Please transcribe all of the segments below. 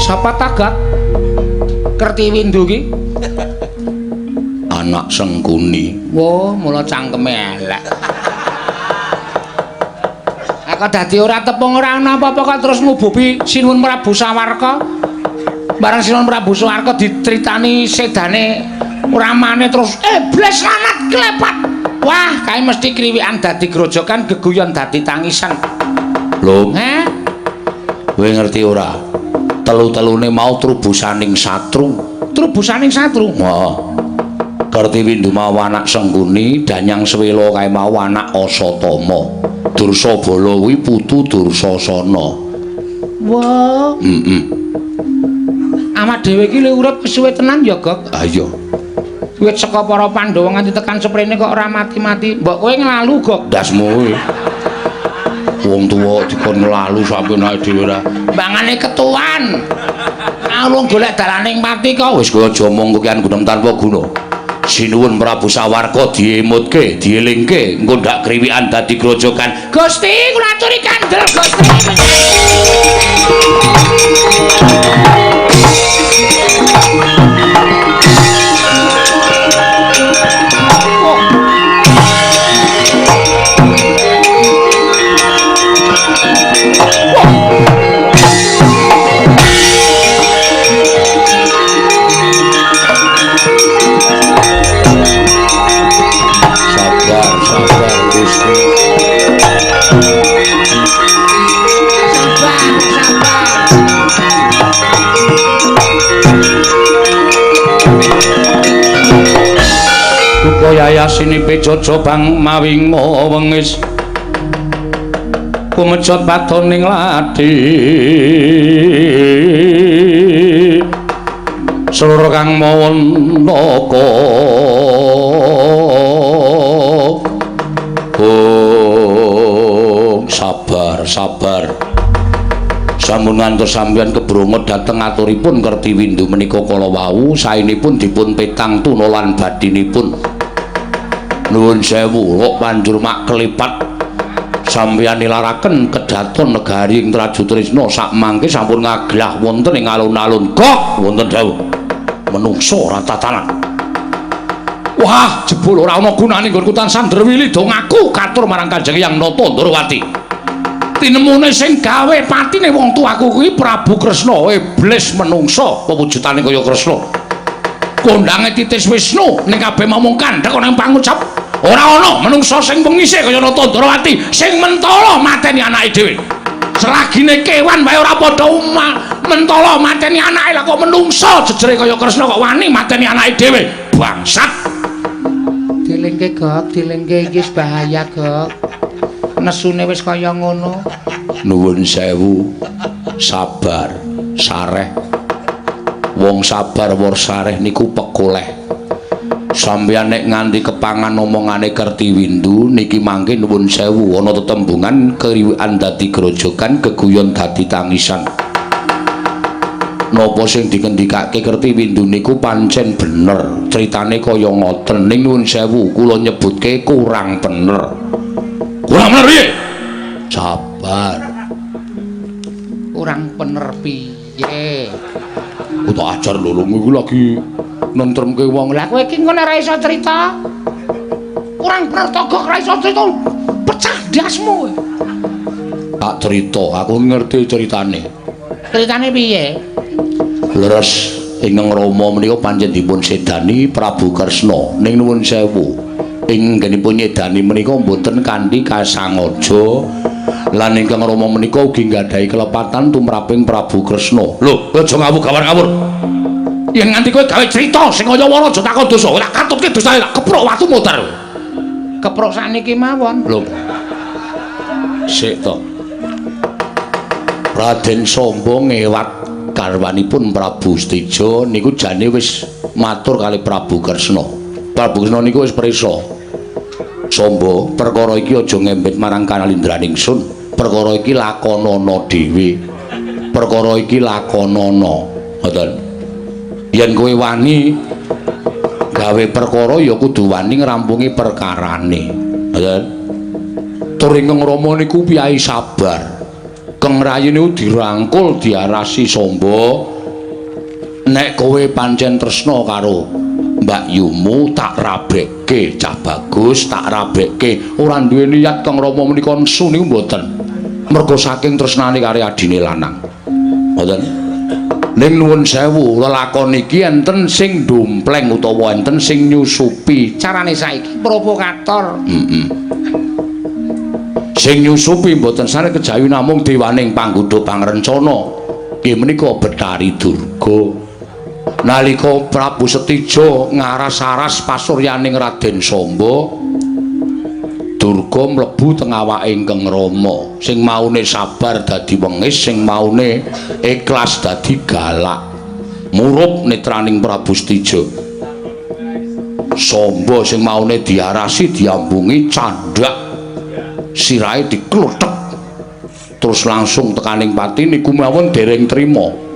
Sapa tagat? Kertiwindu ki? Anak Sengkuni. Wo, mula cangkeme elek. Aku dadi ora tepung ora ana apa-apa kok terus ngububi Sinuwun Prabu Sawarka. Bareng Sinuwun Prabu Sawarka dicritani sedane ramane terus bles lanat klepat. Wah, kae mesti kriwikan dadi grojokan geguyon dadi tangisan. Lho, kowe ngerti ora? Telu-telune mau trubusaning satru. Trubusaning satru? Heeh. Kertiwindu mau anak Sengkuni, Danyang Swela kae mau anak Asatama. Dursabala kuwi putu Dursasana. Wah. Awak dhewe iki lho urip suwe tenan ya, Gok? Ah iya. Wit saka para Pandhawa nganti tekan seprene kok ora mati-mati. Mbok kowe nglalu, Gok. Dasmu kuwi. Wong tuwa dikon nglalu sampe nek dhewe ora. Bangane ketuan. Alung golek dalaning mati kok. Wis kowe aja omong kuwi gunung tanpa guna. Sinuwun Prabu Sawarka diemutke, dielingke, engko ndak kriwikan dadi grojokan. Gusti, kula aturi kandel, Gusti. Yayasinipe Jaja bang mawing wengis kumejot patoning lati seluruh kang mawon naka sabar sampun ngantos sampeyan kebrongot dhateng aturipun Kertiwindu menika kala wau saenipun dipun petang tuna lan badinipun. Nuwun sewu, kok panjur mak kelipat sampeyan nilaraken kedaton negari ing Trajutrisna sak mangke sampun ngaglah wonten ing alun-alun. Kok wonten dawuh menungsa ora tatanan. Wah, jebul ora ana gunane nggon kutan Sandrawili do ngaku katur marang Kanjeng Hyang Nata Ndrawati. Tinemune sing gawe patine wong tuaku kuwi Prabu Kresna, iblis menungsa pewujudane kaya Kresna. Kondange titis Wisnu ning kabeh momong kandhek ana ing pangucap ora ana menungsa sing pengise kaya Nata Ndrawati sing mentala mateni anake dhewe. Selagine kewan wae ora padha mentala mateni anake lha kok menungsa jejere kaya Kresna kok wani mateni anake dhewe. Bangsat. Dilingke, Gok, dilingke iki wis bahaya, Gok. Nesune wis kaya ngono. Nuwun sewu. Sabar, sareh. Wong sabar war sareh niku pekoleh. Sampeyan nek nganti kepangan omongane Kertiwindu niki mangke nuwun sewu ana tetembungan keriwikan dadi grojokan geguyon dadi tangisan. Napa sing dikendikake Kertiwindu niku pancen bener, critane kaya ngoten. Ning nuwun sewu kula nyebutke kurang bener. Kurang bener piye? Sabar. Kurang bener piye? Utak ajar lho iku lagi nentremke wong. Lah kowe iki ngene ora iso crita. Kurang bener togok ora iso crita. Pecah dasmu. Tak cerita, aku ngerti ceritane. Ceritane piye? Leres ingkang Rama menika pancen dipun sedani Prabu Kresna. Ning nuwun sewu, ing nggenipun nyedani menika mboten kanthi kasangaja. Lan ingkang Rama menika ugi nggadahi kelepatan tumraping Prabu Kresna. Lho, aja ngawur gawar-ngawur. Yen nganti kowe gawe crita sing kaya wara aja takon dosa. Ora katutke dosane tak keprok watu muter. Keprok sakniki mawon. Lho. Sik to. Raden Samba ngewat garwanipun Prabu Stija niku jane wis matur kali Prabu Kresna. Prabu Kresna niku wis prisa. Samba, perkara iki aja ngembet marang Kanalindraning Sun. Perkara iki lakonana dhewe. Perkara iki lakonana. Ngoten. Yen kowe wani gawe perkara ya kudu wani ngrampungi perkarane. Ngoten. Tur ingkang Rama niku piyai sabar. Keng rayi niku dirangkul diarasi Samba nek kowe pancen tresna karo Mbak Yumu tak rabekke cah bagus tak rabekke ora duwe niat Kang Rama menika nesu niku mboten mergo saking tresnane karo adine lanang mboten ning nuwun sewu lelakon iki enten sing dompleng utawa enten sing nyusupi carane saiki provokator sing nyusupi mboten sare kejawi namung dewaning panggodha pangrencana nggih menika Betari Durga nalika Prabu Setija ngaras-aras pasuryaning Raden Samba Durga mlebu teng awake Kang Rama sing maune sabar dadi wengis sing maune ikhlas dadi galak murup netraning Prabu Setija Samba sing maune diarasi diambungi candhak sirahe dikluthek terus langsung tekaning pati niku mawon dereng trima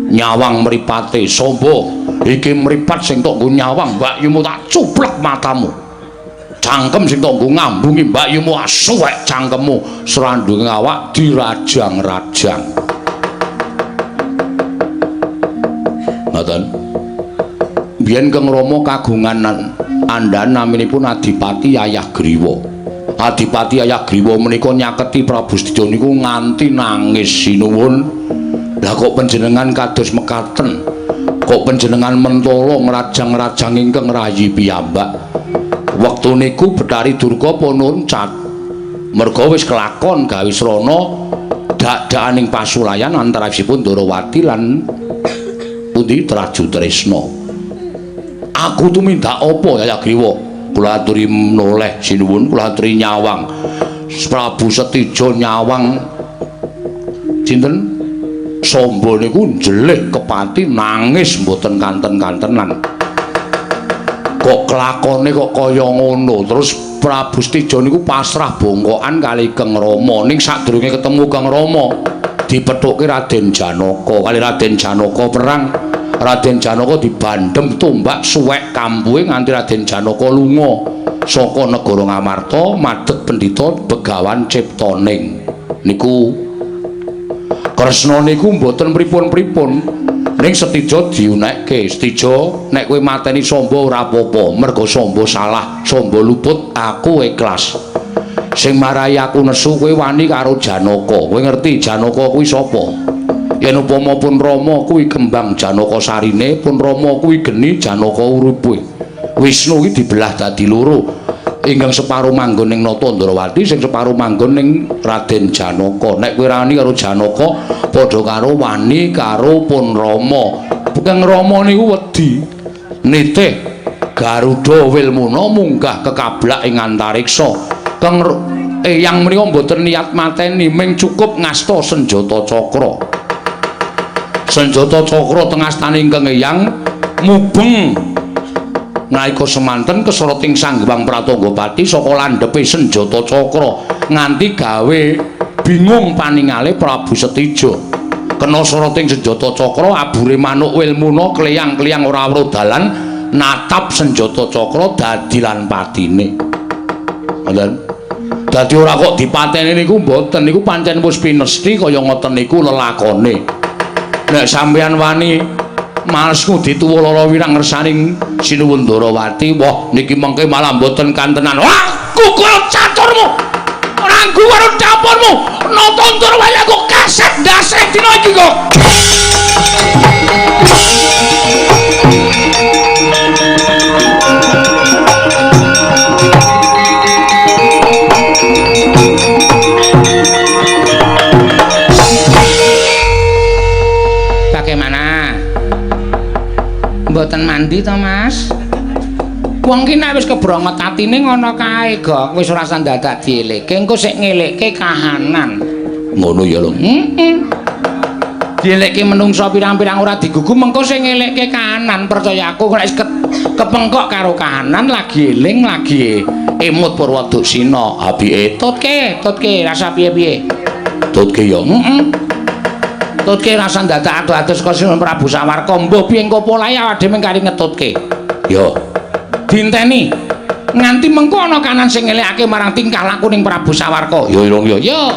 nyawang mripate Samba iki mripat sing tok nggo nyawang Mbak Yumu tak cuplek matamu cangkem sing tok nggo ngambungi Mbak Yumu asuwek cangkemmu srandunge awak dirajang-rajang ngoten biyen Kang Rama kagungan andhan naminipun Adipati Ayagriwa Adipati Ayagriwa menika nyaketi Prabu Setija niku nganti nangis sinuwun lah kok panjenengan kados mekaten kok panjenengan mentala ngrajang-rajang ingkang rayi piyambak wektu niku Betari Durga pun nuncat merga wis kelakon gawe srana dak-dakaning pasulayan antawisipun Darawati lan pundi Traju Tresna aku tumindak apa Ayagriwa kula aturi noleh sinuwun kula aturi nyawang Prabu Setija nyawang sinten Samba niku njelik kepati nangis mboten kanten-kantenan kok kelakone kok kaya ngono terus Prabu Setija niku pasrah bongkokan kali Kang Rama ning sadurunge ketemu Kang Rama dipethuke Raden Janaka kali Raden Janaka perang Raden Janaka dibandhem tombak suwek kampuhe nganti Raden Janaka lunga saka negara Ngamarta madhep Pendhita Begawan Ciptaning niku Kresna niku mboten pripun-pripun ning Setija diunekke Setija nek kowe mateni Samba ora apa-apa mergo Samba salah Samba luput aku ikhlas sing marai aku nesu kowe wani karo Janaka kowe ngerti Janaka kuwi sapa yen upama pun Rama kuwi kembang Janaka sarine pun Rama kuwi geni Janaka uripe Wisnu iki dibelah dadi loro ingkang separo manggon ning Natandrawati sing separo manggon ning Raden Janaka nek kowe rani karo Janaka padha karo wani karo pun Rama Kang Rama niku wedi nitih Garuda Wilmuna munggah kekablak ing antariksa Kang Eyang menika mboten niat mateni ming cukup ngasta senjata cakra senjata cakra teng astaning Kang Eyang mubeng nalika semanten kesoroting Sanggewang Pratanggapati saka landhepe senjata cakra nganti gawe bingung paningale Prabu Setija kena soroting senjata cakra abure manuk Wilmuna kleyang-kleyang ora weruh dalan natap senjata cakra dadi lan patine ngoten dadi ora kok dipateni niku mboten niku pancen wis pinesti kaya ngoten niku lelakone nek sampeyan wani malesku dituwa lara wirang ngersaning sinuwun Darawati wah niki mengke malah mboten kantenan wah kukur caturmu ranggu karo dapurmu nonton wae aku kaset ndase dina iki kok bagaimana mboten mandi to Mas wong ki nek wis kebrongot atine ngono kae Gok wis ora usah dadak dielekke engko sik ngelekke kahanan ngono ya lho dielekke menungso pirang-pirang ora digugu mengko sik ngelekke kahanan percaya aku nek kepengkok karo kahanan lagi eling lagi emut Purwoduksina apike tutke rasa piye-piye tutke ya tutke rasa dadak adu-adus karo Sinuwun Prabu Sawarka mbuh piye engko polahe awake dhewe kari ngetutke ya dinteni nganti mengko ana kanan sing ngelekake marang tingkah laku ning Prabu Sawarka ya irung ya ya